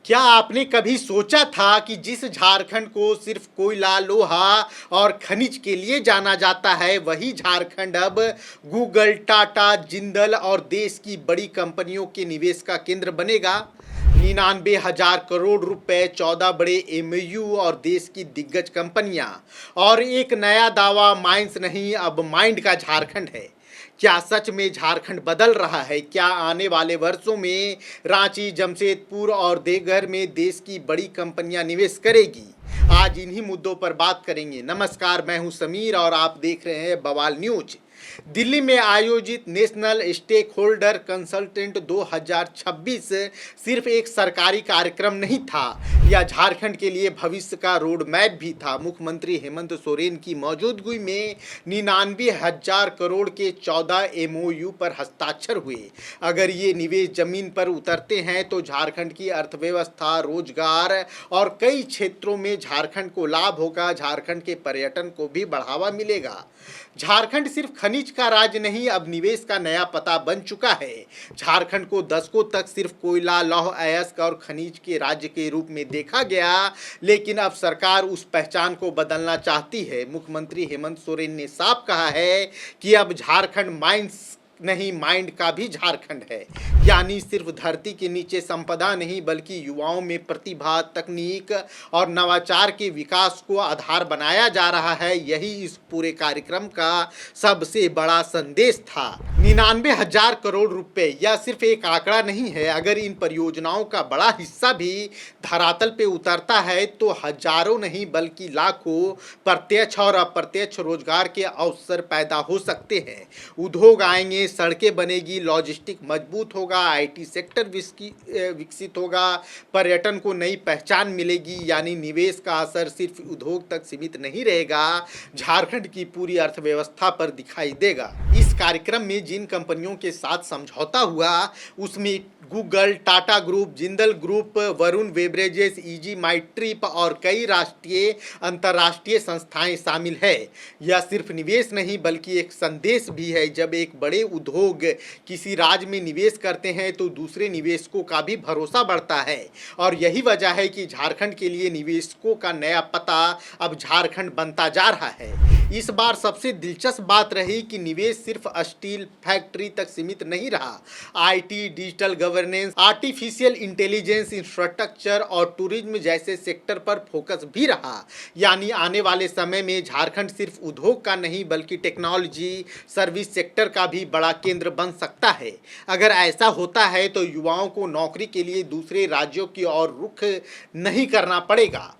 क्या आपने कभी सोचा था कि जिस झारखंड को सिर्फ कोयला, लोहा और खनिज के लिए जाना जाता है, वही झारखंड अब गूगल, टाटा, जिंदल और देश की बड़ी कंपनियों के निवेश का केंद्र बनेगा? 99,000 करोड़ रुपए, 14 बड़े एमओयू और देश की दिग्गज कंपनियां और एक नया दावा, माइंस नहीं अब माइंड का झारखंड है। क्या सच में झारखंड बदल रहा है? क्या आने वाले वर्षों में रांची, जमशेदपुर और देवघर में देश की बड़ी कंपनियां निवेश करेगी? आज इन्हीं मुद्दों पर बात करेंगे। नमस्कार, मैं हूं समीर और आप देख रहे हैं बवाल न्यूज। दिल्ली में आयोजित नेशनल स्टेक होल्डर कंसल्टेंट 2026 सिर्फ एक सरकारी कार्यक्रम नहीं था, यह झारखंड के लिए भविष्य का रोड मैप भी था। मुख्यमंत्री हेमंत सोरेन की मौजूदगी में 99,000 करोड़ के 14 एमओयू पर हस्ताक्षर हुए। अगर ये निवेश जमीन पर उतरते हैं तो झारखंड की अर्थव्यवस्था, रोजगार और कई क्षेत्रों में झारखंड को लाभ होगा। झारखंड के पर्यटन को भी बढ़ावा मिलेगा। झारखंड सिर्फ खनिज का राज्य नहीं, अब निवेश का नया पता बन चुका है। झारखंड को दशकों तक सिर्फ कोयला, लौह अयस्क और खनिज के राज्य के रूप में देखा गया, लेकिन अब सरकार उस पहचान को बदलना चाहती है। मुख्यमंत्री हेमंत सोरेन ने साफ कहा है कि अब झारखंड माइंस नहीं, माइंड का भी झारखंड है। यानी सिर्फ धरती के नीचे संपदा नहीं, बल्कि युवाओं में प्रतिभा, तकनीक और नवाचार के विकास को आधार बनाया जा रहा है। यही इस पूरे कार्यक्रम का सबसे बड़ा संदेश था। 99,000 करोड़ रुपए यह सिर्फ एक आंकड़ा नहीं है। अगर इन परियोजनाओं का बड़ा हिस्सा भी धरातल पे उतरता है तो हजारों नहीं बल्कि लाखों प्रत्यक्ष और अप्रत्यक्ष रोजगार के अवसर पैदा हो सकते हैं। उद्योग आएंगे, सड़कें बनेगी, लॉजिस्टिक मजबूत होगा, आईटी सेक्टर विकसित होगा, पर्यटन को नई पहचान मिलेगी। यानी निवेश का असर सिर्फ उद्योग तक सीमित नहीं रहेगा, झारखंड की पूरी अर्थव्यवस्था पर दिखाई देगा। इस कार्यक्रम में जिन कंपनियों के साथ समझौता हुआ उसमें Google, Tata group, Jindal group, Varun beverages, Ease My Trip और कई राष्ट्रीय अंतर्राष्ट्रीय संस्थाएं शामिल है। यह सिर्फ निवेश नहीं बल्कि एक संदेश भी है। जब एक बड़े उद्योग किसी राज्य में निवेश करते हैं तो दूसरे निवेशकों का भी भरोसा बढ़ता है और यही वजह है कि झारखंड के लिए निवेशकों का नया पता अब झारखंड बनता जा रहा है। इस बार सबसे दिलचस्प बात रही कि निवेश सिर्फ स्टील फैक्ट्री तक सीमित नहीं रहा। IT, digital governance, artificial intelligence, infrastructure और टूरिज्म जैसे सेक्टर पर फोकस भी रहा। यानी आने वाले समय में झारखंड सिर्फ उद्योग का नहीं बल्कि टेक्नोलॉजी, सर्विस सेक्टर का भी बड़ा केंद्र बन सकता है। अगर ऐसा होता है तो युवाओं को नौकरी के लिए दूसरे राज्यों की ओर रुख नहीं करना पड़ेगा।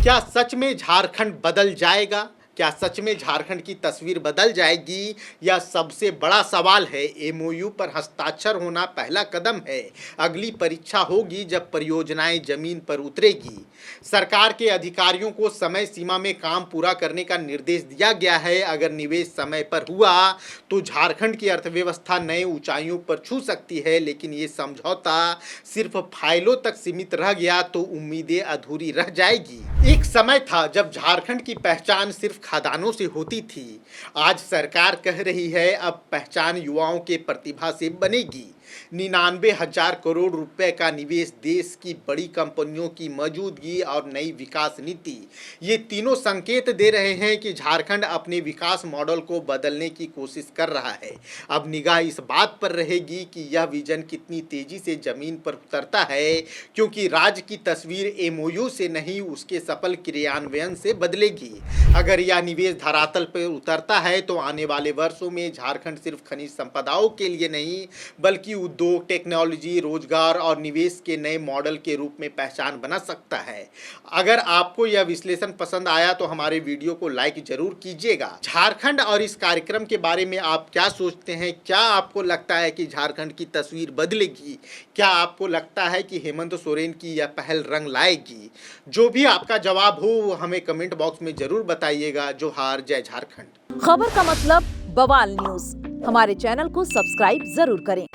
क्या सच में झारखंड बदल जाएगा? क्या सच में झारखंड की तस्वीर बदल जाएगी? यह सबसे बड़ा सवाल है। एमओयू पर हस्ताक्षर होना पहला कदम है। अगली परीक्षा होगी जब परियोजनाएं जमीन पर उतरेगी। सरकार के अधिकारियों को समय सीमा में काम पूरा करने का निर्देश दिया गया है। अगर निवेश समय पर हुआ तो झारखंड की अर्थव्यवस्था नए ऊंचाइयों पर छू सकती है, लेकिन ये समझौता सिर्फ फाइलों तक सीमित रह गया तो उम्मीदें अधूरी रह जाएगी। एक समय था जब झारखंड की पहचान सिर्फ खदानों से होती थी। आज सरकार कह रही है अब पहचान युवाओं के प्रतिभा से बनेगी। 99,000 करोड़ रुपए का निवेश, देश की बड़ी कंपनियों की मौजूदगी और नई विकास नीति, ये तीनों संकेत दे रहे हैं कि झारखंड अपने विकास मॉडल को बदलने की कोशिश कर रहा है। अब निगाह इस बात पर रहेगी कि यह विजन कितनी तेजी से जमीन पर उतरता है, क्योंकि राज्य की तस्वीर एमओयू से नहीं उसके सफल क्रियान्वयन से बदलेगी। अगर यह निवेश धरातल पर उतरता है तो आने वाले वर्षों में झारखंड सिर्फ खनिज संपदाओं के लिए नहीं बल्कि उद्योग, टेक्नोलॉजी, रोजगार और निवेश के नए मॉडल के रूप में पहचान बना सकता है। अगर आपको यह विश्लेषण पसंद आया तो हमारे वीडियो को लाइक जरूर कीजिएगा। झारखंड और इस कार्यक्रम के बारे में आप क्या सोचते हैं? क्या आपको लगता है कि झारखंड की तस्वीर बदलेगी? क्या आपको लगता है कि हेमंत सोरेन की यह पहल रंग लाएगी? जो भी आपका जवाब हो वो हमें कमेंट बॉक्स में जरूर बताइएगा। जोहार, जय झारखंड। खबर का मतलब बवाल न्यूज। हमारे चैनल को सब्सक्राइब जरूर करें।